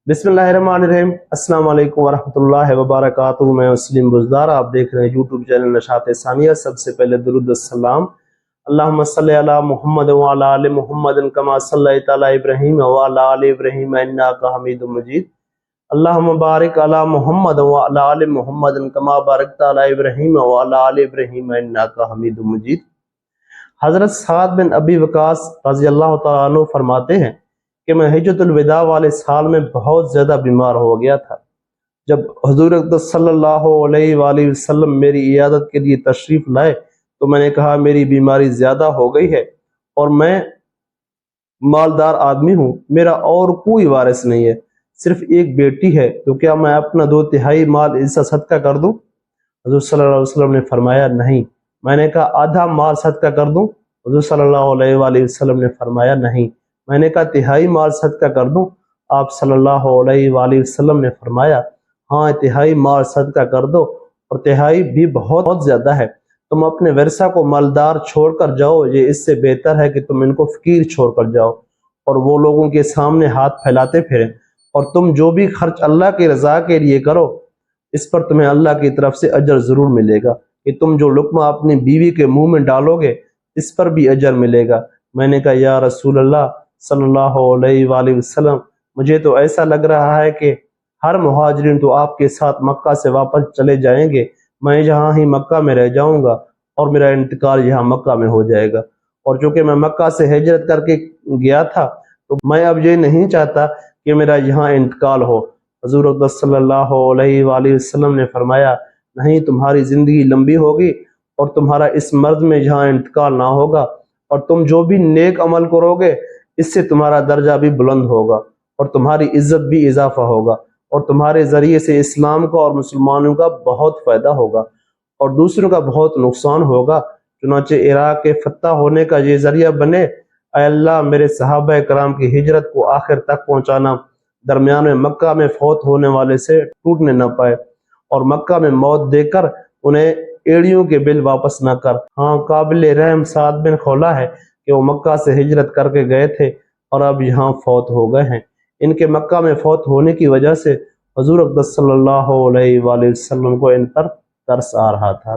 बिस्मिल्लाहिर्रहमानिर्रहीम। अस्सलाम वालेकुम वरहमतुल्लाहि वबरकातुहू। मैं मुस्लिम बुज़दार, आप देख रहे हैं यूट्यूब चैनल नशात सानिया। सबसे पहले दुरूद अस्सलाम। अल्लाहुम्मा सल्लि अला मुहम्मद व अला आलि मुहम्मद कमा सल्लैता अला इब्राहीम व अला आलि इब्राहीम इन्नका हमीदुम मजीद। अल्लाहुम्मा बारिक अला मुहम्मद व अला आलि मुहम्मद कमा बारकता अला इब्राहीम व अला आलि इब्राहीम इन्नका हमीदुम मजीद। हज़रत साद बिन अबी वक़ास रज़ी अल्लाह तआला अन्हु फरमाते हैं कि मैं हिज्जतुल विदा वाले साल में बहुत ज़्यादा बीमार हो गया था। जब हुज़ूर अक़दस सल्लल्लाहु अलैहि वसल्लम मेरी इयादत के लिए तशरीफ़ लाए तो मैंने कहा मेरी बीमारी ज़्यादा हो गई है और मैं मालदार आदमी हूँ, मेरा और कोई वारिस नहीं है, सिर्फ एक बेटी है, तो क्या मैं अपना 2/3 माल इसका सदका कर दूँ? हुज़ूर सल्लल्लाहु अलैहि वसल्लम ने फरमाया नहीं। मैंने कहा आधा माल सदका कर दूँ? हुज़ूर सल्लल्लाहु अलैहि वसल्लम ने फरमाया नहीं। मैंने कहा 1/3 माल सदका कर दूँ? आप सल्लल्लाहु अलैहि वसल्लम ने फरमाया हाँ 1/3 माल सदका कर दो, और 1/3 भी बहुत ज़्यादा है। तुम अपने वर्सा को मालदार छोड़कर जाओ, ये इससे बेहतर है कि तुम इनको फकीर छोड़कर जाओ और वो लोगों के सामने हाथ फैलाते फिरें। और तुम जो भी खर्च अल्लाह की रज़ा के लिए करो, इस पर तुम्हें अल्लाह की तरफ से अजर ज़रूर मिलेगा। कि तुम जो लुक़मा अपनी बीवी के मुंह में डालोगे, इस पर भी अजर मिलेगा। मैंने कहा या रसूल अल्लाह सल्लल्लाहु अलैहि वसल्लम, मुझे तो ऐसा लग रहा है कि हर मुहाजिरिन तो आपके साथ मक्का से वापस चले जाएंगे, मैं यहाँ ही मक्का में रह जाऊँगा और मेरा इंतकाल यहाँ मक्का में हो जाएगा। और चूँकि मैं मक्का से हिजरत करके गया था, तो मैं अब ये नहीं चाहता कि मेरा यहाँ इंतकाल हो। हुज़ूर अक़दस सल्लल्लाहु अलैहि वसल्लम ने फरमाया नहीं, तुम्हारी ज़िंदगी लंबी होगी और तुम्हारा इस मर्ज़ में यहाँ इंतकाल ना होगा, और तुम जो भी नेक अमल करोगे इससे तुम्हारा दर्जा भी बुलंद होगा और तुम्हारी इज्जत भी इजाफा होगा, और तुम्हारे ज़रिए से इस्लाम का और मुसलमानों का बहुत फ़ायदा होगा और दूसरों का बहुत नुकसान होगा। चुनांचे इराक़ के फतह होने का ये ज़रिया बने। ऐ अल्लाह, मेरे सहाबा कराम की हिजरत को आखिर तक पहुँचाना, दरमियान में मक्का में फौत होने वाले से टूटने न पाए, और मक्का में मौत देकर उन्हें एड़ियों के बिल वापस न कर। हाँ, काबिल रहम साद बिन खौला है कि वो मक्का से हिजरत करके गए थे और अब यहाँ फौत हो गए हैं। इनके मक्का में फौत होने की वजह से हुज़ूर अक़दस सल्लल्लाहु अलैहि वसल्लम को इन पर तरस आ रहा था।